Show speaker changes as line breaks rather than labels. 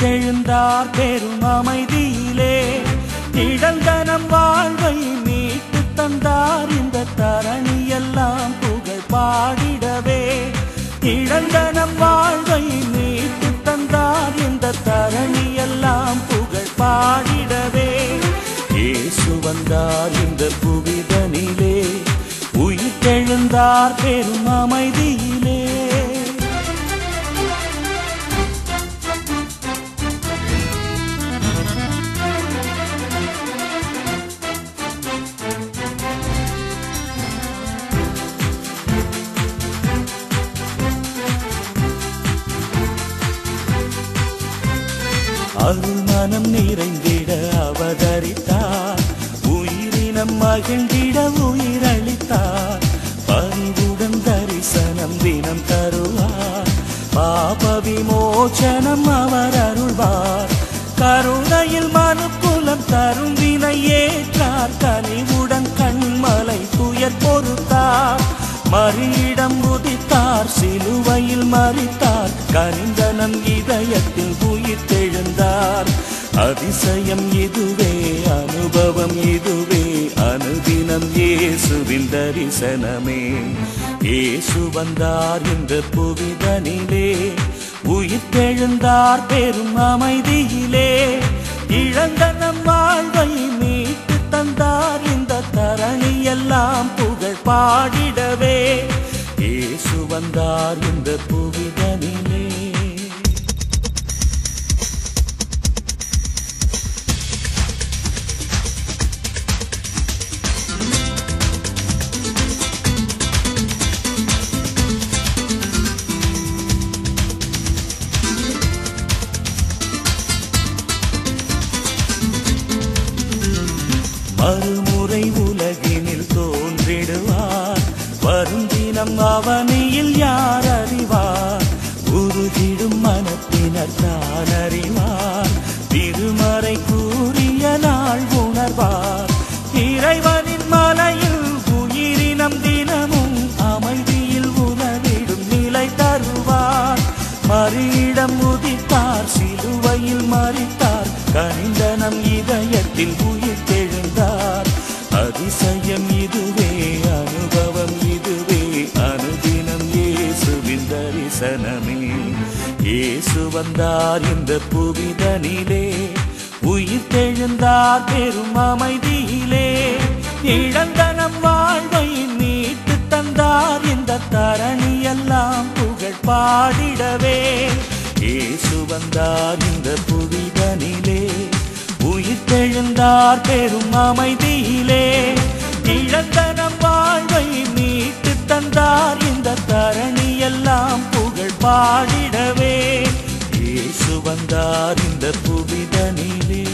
உயிர்த்தெழுந்தார் பெரும் அமைதியிலே. இழந்த நம் வாழ்வை மீட்டு தந்தார் இந்த தரணியெல்லாம் புகழ் பாடிடவே. இழந்த நம் வாழ்வை மீட்டு தந்தார் இந்த தரணியெல்லாம் புகழ் பாடிடவே. இயேசு வந்தார் இந்த புவிதனிலே, உயிர்த்தெழுந்தார் பெரும் அமைதியிலே. அருள் மனம் நிறைந்திட அவதரித்தார், உயிரினம் மகிழ்ந்திட உயிரளித்தார். பரிவுடன் தரிசனம் தினம் தருவார், பாப விமோசனம் அவர் அருள்வார். கருணையில் மனுக்குலம் தரும் வினை ஏற்றார், கனிவுடன் கண்மலை துயர் பொறுத்தார். மறியிடம் உதித்தார், சிலுவையில் மரித்தார், கனிந்தனம் இதயத்தில் உயிர்த்தெழுந்தார். அதிசயம் இதுவே, அனுபவம் இதுவே, அனுதினம் இயேசுவின் தரிசனமே. இயேசு வந்தார் இந்த புவிதனிலே, உயிர்த்தெழுந்தார் பெரும் அமைதியிலே. இழந்த நம் வாழ்வை மீட்டு தந்தார் இந்த தரணியெல்லாம் புகழ் பாடிடவே. இயேசு வந்தார் இந்த புவிதனிலே. மறுமுறை உலகினில் தோன்றிடுவார், வருந்தினம் அவனியில் யார் அறிவார். உருகிடும் மனத்தினர் தான் அறிவார், திருமறை கூறிய நாள் உணர்வார். இறைவனின் மலையில் உயிரினம் தினமும் அமைதியில் உணவிடும் நிலை தருவார். மறியிடம் உதித்தார், சிலுவையில் மரித்தார், கனிந்தனம் இதயத்தில் உயிர்த்தெழுந்தார். அதிசயம் இதுவே, அனுபவம் இதுவே, அனுதினம் இயேசுவின் தரிசனமே. இயேசு வந்தார் இந்த புவிதனிலே, உயிர்த்தெழுந்தார் பெரும் அமைதியிலே. இழந்த நம் வாழ்வை மீட்டு தந்தார் இந்த தரணியெல்லாம் புகழ் பாடிடவே. இயேசு வந்தார் இந்த புவிதனிலே, உயிர்த்தெழுந்தார் பெரும் அமைதியிலே. இழந்த நம் வாழ்வை மீட்டு தந்தார் இந்த தரணியெல்லாம் புகழ் பாடிடவே. இயேசு வந்தார் இந்த புவிதனிலே.